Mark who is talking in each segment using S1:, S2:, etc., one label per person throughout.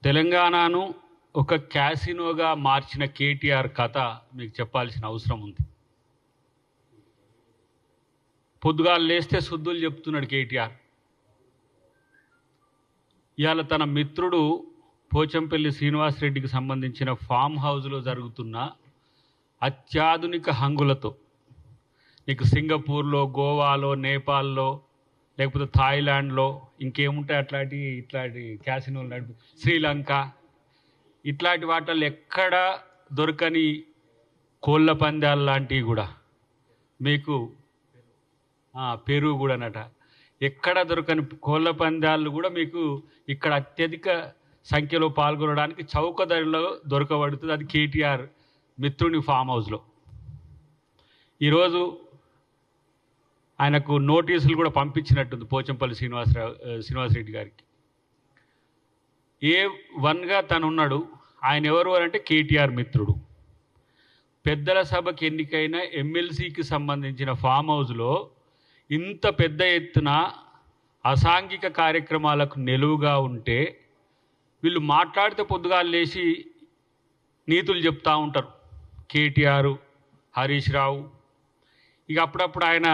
S1: తెలంగాణను ఒక క్యాసినోగా మార్చిన కేటీఆర్ కథ మీకు చెప్పాల్సిన అవసరం ఉంది. పొద్దుగాలు లేస్తే శుద్ధులు చెప్తున్నాడు కేటీఆర్. ఇవాళ తన మిత్రుడు పోచంపల్లి శ్రీనివాసరెడ్డికి సంబంధించిన ఫామ్ హౌస్లో జరుగుతున్న అత్యాధునిక హంగులతో, నీకు సింగపూర్లో, గోవాలో, నేపాల్లో, లేకపోతే థాయిలాండ్లో ఇంకేముంటాయి ఇట్లాంటి క్యాసినోలు నడిపి, శ్రీలంక, ఇట్లాంటి వాటిల్లో ఎక్కడ దొరకని కోళ్ళ పందాలు లాంటివి కూడా మీకు, పెరుగు కూడానట, ఎక్కడ దొరకని కోళ్ళ పందాలు కూడా మీకు ఇక్కడ అత్యధిక సంఖ్యలో పాల్గొనడానికి చౌక ధరలో దొరకబడుతుంది. అది కేటీఆర్ మిత్రుని ఫామ్ హౌస్లో. ఈరోజు ఆయనకు నోటీసులు కూడా పంపించినట్టుంది పోచంపల్లి శ్రీనివాసరెడ్డి గారికి. A1గా తను ఉన్నాడు. ఆయన ఎవరు అంటే కేటీఆర్ మిత్రుడు. పెద్దల సభకి ఎన్నికైన ఎమ్మెల్సీకి సంబంధించిన ఫామ్ హౌస్లో ఇంత పెద్ద ఎత్తున అసాంఘిక కార్యక్రమాలకు నిలువుగా ఉంటే వీళ్ళు మాట్లాడితే పొద్దుగాలు లేచి నీతులు చెప్తూ ఉంటారు. కేటీఆర్, హరీష్ రావు, ఇక అప్పుడప్పుడు ఆయన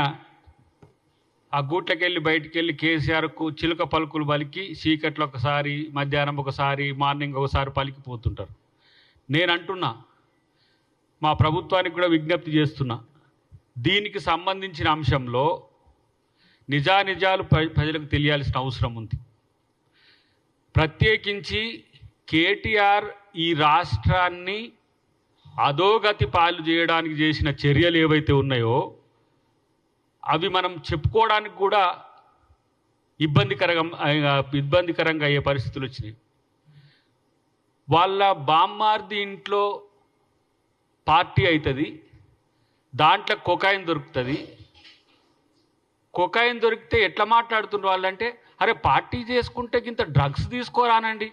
S1: ఆ గూట్లకెళ్ళి బయటికి వెళ్ళి కేసీఆర్కు చిలుక పలుకులు పలికి చీకట్లో ఒకసారి, మధ్యాహ్నం ఒకసారి, మార్నింగ్ ఒకసారి పలికిపోతుంటారు. నేను అంటున్నా, మా ప్రభుత్వానికి కూడా విజ్ఞప్తి చేస్తున్నా, దీనికి సంబంధించిన అంశంలో నిజానిజాలు ప్రజలకు తెలియాల్సిన అవసరం ఉంది. ప్రత్యేకించి కేటీఆర్ ఈ రాష్ట్రాన్ని అధోగతి పాలు చేయడానికి చేసిన చర్యలు ఏవైతే ఉన్నాయో అవి మనం చెప్పుకోవడానికి కూడా ఇబ్బందికరంగా అయ్యే పరిస్థితులు వచ్చినాయి. వాళ్ళ బామ్మార్ది ఇంట్లో పార్టీ అవుతుంది, దాంట్లో కొకాయిన్ దొరుకుతుంది. కొకాయిన్ దొరికితే ఎట్లా మాట్లాడుతున్నారు వాళ్ళంటే, అరే పార్టీ చేసుకుంటే ఇంత డ్రగ్స్ తీసుకోరానండి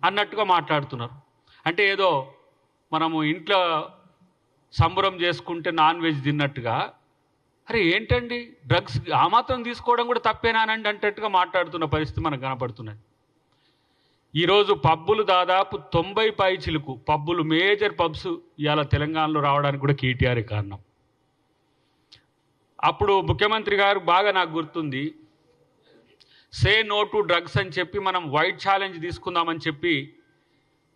S1: అన్నట్టుగా మాట్లాడుతున్నారు. అంటే ఏదో మనము ఇంట్లో సంబరం చేసుకుంటే నాన్ వెజ్ తిన్నట్టుగా, అరే ఏంటండి డ్రగ్స్ ఆ మాత్రం తీసుకోవడం కూడా తప్పేనానండి అంటట్టుగా మాట్లాడుతున్న పరిస్థితి మనకు కనపడుతున్నది. ఈరోజు పబ్బులు దాదాపు 90 పైచిలకు పబ్బులు, మేజర్ పబ్స్ ఇవాళ తెలంగాణలో రావడానికి కూడా కేటీఆర్ కారణం. అప్పుడు ముఖ్యమంత్రి గారు బాగా నాకు గుర్తుంది, సే నో టు డ్రగ్స్ అని చెప్పి మనం వైట్ ఛాలెంజ్ తీసుకుందామని చెప్పి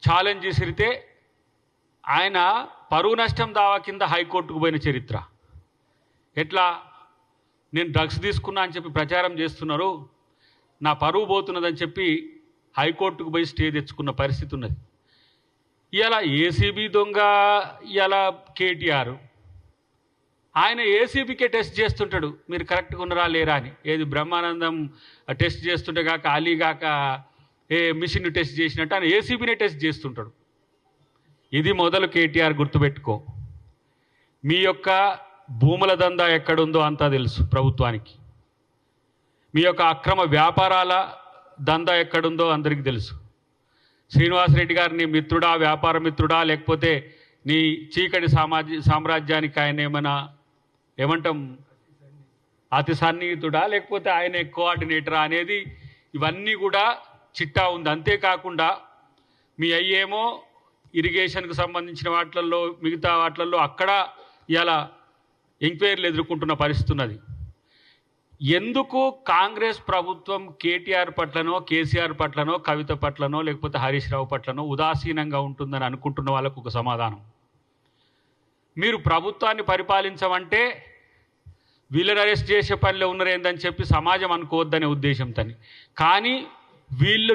S1: ఛాలెంజ్ చేసిరితే ఆయన పరువు నష్టం దావా కింద హైకోర్టుకు పోయిన చరిత్ర. ఎట్లా, నేను డ్రగ్స్ తీసుకున్నా అని చెప్పి ప్రచారం చేస్తున్నారు, నా పరువు పోతున్నదని చెప్పి హైకోర్టుకు పోయి స్టే తెచ్చుకున్న పరిస్థితి ఉన్నది. ఇలా ఏసీబీ దొంగ, ఇలా కేటీఆర్, ఆయన ఏసీబీకే టెస్ట్ చేస్తుంటాడు మీరు కరెక్ట్గా ఉన్నారా లేరా అని. ఏది బ్రహ్మానందం టెస్ట్ చేస్తుంటే కాక, అలీ కాక మిషన్ టెస్ట్ చేసినట్టు ఆయన ఏసీబీనే టెస్ట్ చేస్తుంటాడు. ఇది మొదలు కేటీఆర్ గుర్తుపెట్టుకో. మీ యొక్క భూముల దందా ఎక్కడుందో అంతా తెలుసు ప్రభుత్వానికి. మీ యొక్క అక్రమ వ్యాపారాల దందా ఎక్కడుందో అందరికీ తెలుసు. శ్రీనివాసరెడ్డి గారు నీ మిత్రుడా, వ్యాపార మిత్రుడా, లేకపోతే నీ చీకటి సామ్రాజ్యానికి ఆయన ఏమంటాం అతి సన్నిహితుడా, లేకపోతే ఆయన కోఆర్డినేటరా అనేది ఇవన్నీ కూడా చిట్టా ఉంది. అంతేకాకుండా మీ అయ్యేమో ఇరిగేషన్కు సంబంధించిన వాటిల్లో, మిగతా వాటిల్లో అక్కడ ఇలా ఎంక్వైరీలు ఎదుర్కొంటున్న పరిస్థితి ఉన్నది. ఎందుకు కాంగ్రెస్ ప్రభుత్వం కేటీఆర్ పట్లనో, కేసీఆర్ పట్లనో, కవిత పట్లనో, లేకపోతే హరీష్ రావు పట్లనో ఉదాసీనంగా ఉంటుందని అనుకుంటున్న వాళ్ళకు ఒక సమాధానం. మీరు ప్రభుత్వాన్ని పరిపాలించమంటే వీళ్ళని అరెస్ట్ చేసే పనిలో ఉన్నారేందని చెప్పి సమాజం అనుకోవద్దనే ఉద్దేశంతో. కానీ వీళ్ళ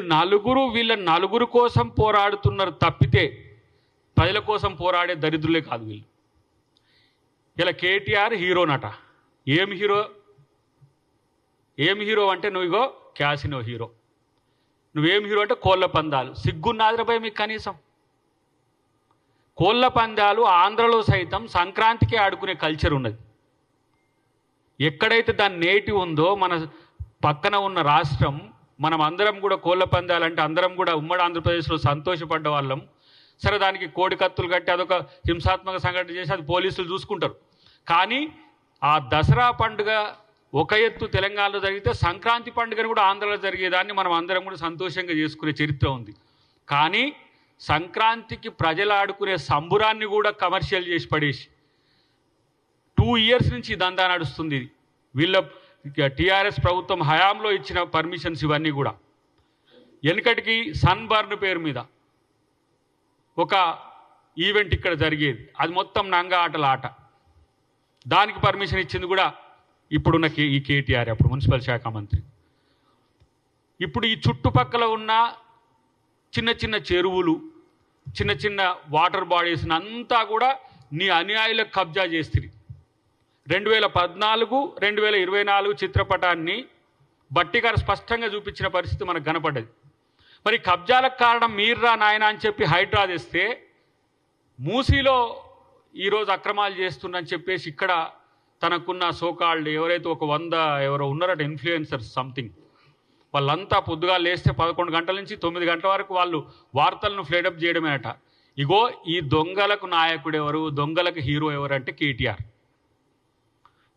S1: నలుగురు కోసం పోరాడుతున్నారు తప్పితే ప్రజల కోసం పోరాడే దరిద్రులే కాదు వీళ్ళు. ఇలా కేటీఆర్ హీరోనట. ఏం హీరో అంటే నువ్వు క్యాసినో హీరో. నువ్వేం హీరో అంటే కోళ్ళ పందాలు. సిగ్గున్నాదిరపై మీకు కనీసం. కోళ్ళ పందాలు ఆంధ్రలో సైతం సంక్రాంతికే ఆడుకునే కల్చర్ ఉన్నది. ఎక్కడైతే దాని నేటివ్ ఉందో మన పక్కన ఉన్న రాష్ట్రం, మనం అందరం కూడా కోళ్ళ పందాలంటే అందరం కూడా ఉమ్మడి ఆంధ్రప్రదేశ్లో సంతోషపడ్డ వాళ్ళం. సరే, దానికి కోడి కత్తులు కట్టి అదొక హింసాత్మక సంఘటన చేసి అది పోలీసులు చూసుకుంటారు. కానీ ఆ దసరా పండుగ ఒక ఎత్తు తెలంగాణలో జరిగితే సంక్రాంతి పండుగను కూడా ఆంధ్రలో జరిగేదాన్ని మనం అందరం కూడా సంతోషంగా చేసుకునే చరిత్ర ఉంది. కానీ సంక్రాంతికి ప్రజలు ఆడుకునే సంబురాన్ని కూడా కమర్షియల్ చేసి పడేసి 2 years నుంచి దందా నడుస్తుంది. వీళ్ళ టీఆర్ఎస్ ప్రభుత్వం హయాంలో ఇచ్చిన పర్మిషన్స్ ఇవన్నీ కూడా. వెనుకటికి సన్బర్న్ పేరు మీద ఒక ఈవెంట్ ఇక్కడ జరిగేది, అది మొత్తం నంగా ఆటల ఆట. దానికి పర్మిషన్ ఇచ్చింది కూడా ఇప్పుడున్న ఈ కేటీఆర్, అప్పుడు మున్సిపల్ శాఖ మంత్రి. ఇప్పుడు ఈ చుట్టుపక్కల ఉన్న చిన్న చిన్న చెరువులు, చిన్న చిన్న వాటర్ బాడీస్ని అంతా కూడా నీ అనుయాయులకు కబ్జా చేస్తుంది. 2014, 2024 చిత్రపటాన్ని బట్టి గారు స్పష్టంగా చూపించిన పరిస్థితి మనకు కనపడ్డది. మరి కబ్జాలకు కారణం మీర్రా నాయన అని చెప్పి హైడ్రా తెస్తే, మూసీలో ఈరోజు అక్రమాలు చేస్తుందని చెప్పేసి ఇక్కడ తనకున్న సోకాల్డ్ ఎవరైతే ఒక 100 ఎవరో ఉన్నారట ఇన్ఫ్లుయెన్సర్స్ సంథింగ్, వాళ్ళంతా పొద్దుగా లేస్తే 11 గంటల నుంచి 9 గంటల వరకు వాళ్ళు వార్తలను ఫ్లేడప్ చేయడమేనట. ఇగో ఈ దొంగలకు నాయకుడు ఎవరు, దొంగలకు హీరో ఎవరు అంటే కేటీఆర్.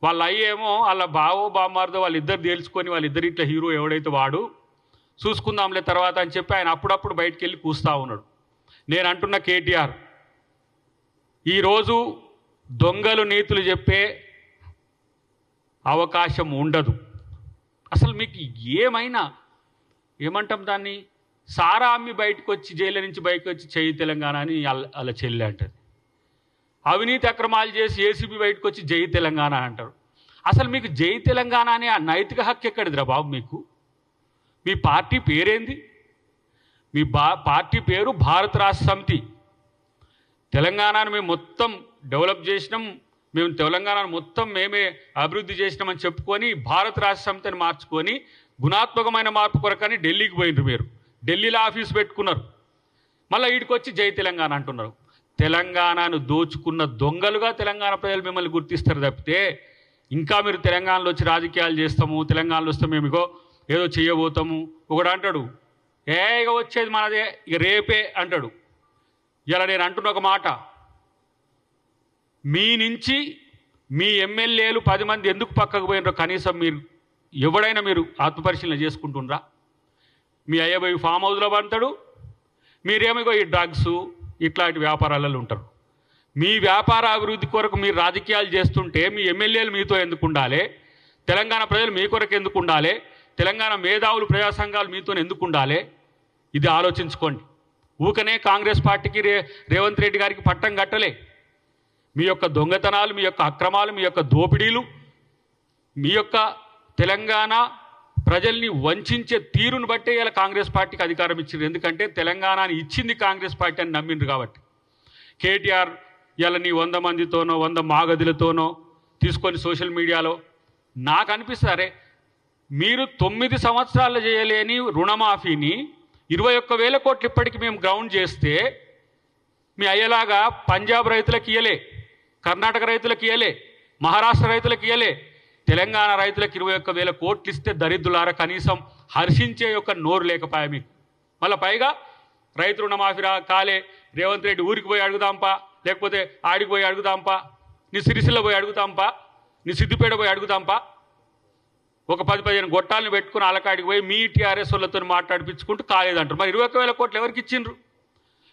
S1: వాళ్ళ అయ్యేమో వాళ్ళ బావో బామ్మార్దో వాళ్ళిద్దరు తేల్చుకొని వాళ్ళిద్దరు ఇట్లా హీరో ఎవడైతే వాడు చూసుకుందాంలే తర్వాత అని చెప్పి ఆయన అప్పుడప్పుడు బయటికి వెళ్ళి కూస్తూ ఉన్నాడు. నేను అంటున్న కేటీఆర్, ఈరోజు దొంగలు నీతులు చెప్పే అవకాశం ఉండదు. అసలు మీకు ఏమైనా ఏమంటాం దాన్ని, సారా అమ్మి బయటకు వచ్చి జైలు నుంచి బయటకు వచ్చి చెయ్యి తెలంగాణ అని అలా చెల్లి అంటది. అవినీతి అక్రమాలు చేసి ఏసీబీ బయటకు వచ్చి జై తెలంగాణ అంటారు. అసలు మీకు జై తెలంగాణ అనే ఆ నైతిక హక్కు ఎక్కడిదిరా బాబు మీకు? మీ పార్టీ పేరేంది? మీ పార్టీ పేరు భారత రాష్ట్ర సమితి. తెలంగాణను మేము మొత్తం డెవలప్ చేసినాం, మేము తెలంగాణను మొత్తం మేమే అభివృద్ధి చేసినామని చెప్పుకొని భారత రాష్ట్ర సమితిని మార్చుకొని గుణాత్మకమైన మార్పు కొరకని ఢిల్లీకి పోయినారు. మీరు ఢిల్లీలో ఆఫీస్ పెట్టుకున్నారు, మళ్ళీ వీడికి వచ్చి జై తెలంగాణ అంటున్నారు. తెలంగాణను దోచుకున్న దొంగలుగా తెలంగాణ ప్రజలు మిమ్మల్ని గుర్తిస్తారు తప్పితే, ఇంకా మీరు తెలంగాణలో వచ్చి రాజకీయాలు చేస్తాము, తెలంగాణలో వస్తే మేము ఇగో ఏదో చేయబోతాము. ఒకడు అంటాడు ఇక వచ్చేది మనదే, ఇక రేపే అంటాడు. ఇలా నేను అంటున్న ఒక మాట, మీ నుంచి మీ ఎమ్మెల్యేలు 10 మంది ఎందుకు పక్కకు పోయినారో కనీసం మీరు ఎవడైనా మీరు ఆత్మపరిశీలన చేసుకుంటుండ్రా? మీ అయ్యబోయి ఫామ్ హౌస్లో పడతాడు, మీరేమిగో ఈ డ్రగ్స్ ఇట్లాంటి వ్యాపారాలలో ఉంటారు. మీ వ్యాపార అభివృద్ధి కొరకు మీరు రాజకీయాలు చేస్తుంటే మీ ఎమ్మెల్యేలు మీతో ఎందుకు ఉండాలి? తెలంగాణ ప్రజలు మీ కొరకు ఎందుకు ఉండాలి? తెలంగాణ మేధావులు ప్రజా సంఘాలు మీతో ఎందుకు ఉండాలి? ఇది ఆలోచించుకోండి. ఊకనే కాంగ్రెస్ పార్టీకి రేవంత్ రెడ్డి గారికి పట్టం కట్టలే. మీ యొక్క దొంగతనాలు, మీ యొక్క అక్రమాలు, మీ యొక్క దోపిడీలు, మీ యొక్క తెలంగాణ ప్రజల్ని వంచే తీరును బట్టే ఇలా కాంగ్రెస్ పార్టీకి అధికారం ఇచ్చింది. ఎందుకంటే తెలంగాణని ఇచ్చింది కాంగ్రెస్ పార్టీ అని నమ్మిండ్రు కాబట్టి. కేటీఆర్ ఇలా నీ 100 మందితోనో 100 మాగదులతోనో తీసుకొని సోషల్ మీడియాలో నాకు అనిపిస్తుంది, అరే మీరు 9 సంవత్సరాలు చేయలేని రుణమాఫీని 21,000 కోట్లు ఇప్పటికి మేము గ్రౌండ్ చేస్తే, మీ అయ్యేలాగా పంజాబ్ రైతులకు ఇయ్యలే, కర్ణాటక రైతులకు ఇయ్యలే, మహారాష్ట్ర రైతులకు ఇయ్యలే, తెలంగాణ రైతులకు 21,000 కోట్లు ఇస్తే దరిద్రులారా కనీసం హర్షించే యొక్క నోరు లేకపోయా మీకు. మళ్ళీ పైగా రైతు రుణమాఫీ కాలే, రేవంత్ రెడ్డి ఊరికి పోయి అడుగుదాంపా, లేకపోతే ఆడికి పోయి అడుగుదాంపా, నీ సిరిసిల్ల పోయి అడుగుదాంపా, నీ సిద్దిపేట పోయి అడుగుదాంపా, ఒక 10-15 గొట్టాలను పెట్టుకుని అలకాడికి పోయి మీ టీఆర్ఎస్ వాళ్ళతో మాట్లాడిపించుకుంటూ కాలేదంటారు. మరి 21,000 కోట్లు ఎవరికి ఇచ్చిండ్రు?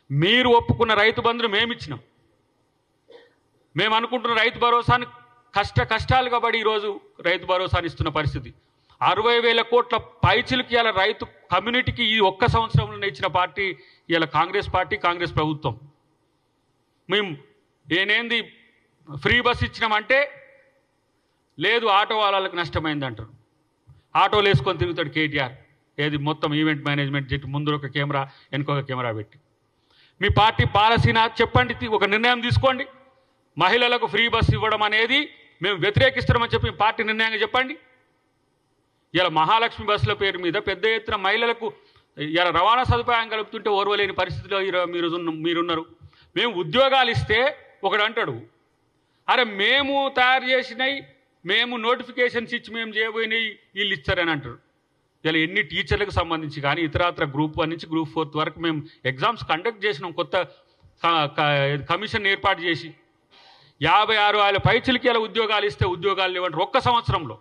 S1: మీరు ఒప్పుకున్న రైతు బంధును మేమిచ్చినాం. మేము అనుకుంటున్న రైతు భరోసాని కష్టాలుగా పడి ఈరోజు రైతు భరోసాని ఇస్తున్న పరిస్థితి. 60,000 కోట్ల పైచిలకి ఇలా రైతు కమ్యూనిటీకి ఈ ఒక్క సంవత్సరంలో ఇచ్చిన పార్టీ ఇలా కాంగ్రెస్ పార్టీ, కాంగ్రెస్ ప్రభుత్వం. మేము ఏనేంది ఫ్రీ బస్ ఇచ్చినామంటే లేదు, ఆటో వాళ్ళకి నష్టమైంది అంటారు. ఆటోలు వేసుకొని తిరుగుతాడు కేటీఆర్. ఏది మొత్తం ఈవెంట్ మేనేజ్మెంట్ చెట్టు ముందు ఒక కెమెరా, వెనుకొక కెమెరా పెట్టి. మీ పార్టీ పాలసీనా చెప్పండి, ఒక నిర్ణయం తీసుకోండి. మహిళలకు ఫ్రీ బస్ ఇవ్వడం అనేది మేము వ్యతిరేకిస్తున్నామని చెప్పి పార్టీ నిర్ణయంగా చెప్పండి. ఇలా మహాలక్ష్మి బస్సుల పేరు మీద పెద్ద ఎత్తున మహిళలకు ఇలా రవాణా సదుపాయం కలుపుతుంటే ఓర్వలేని పరిస్థితిలో మీరున్నారు. మేము ఉద్యోగాలు ఇస్తే ఒకడు అంటాడు, అరే మేము తయారు చేసినవి, మేము నోటిఫికేషన్స్ ఇచ్చి మేము చేయబోయినవి వీళ్ళు ఇచ్చారని అంటారు. ఇలా ఎన్ని టీచర్లకు సంబంధించి కానీ ఇతరత్ర గ్రూప్ 1 నుంచి గ్రూప్ 4 వరకు మేము ఎగ్జామ్స్ కండక్ట్ చేసినాం. కొత్త కమిషన్ ఏర్పాటు చేసి 56,000 పైచిలకి ఇలా ఉద్యోగాలు ఇస్తే ఉద్యోగాలు లేవంటారు ఒక్క సంవత్సరంలో.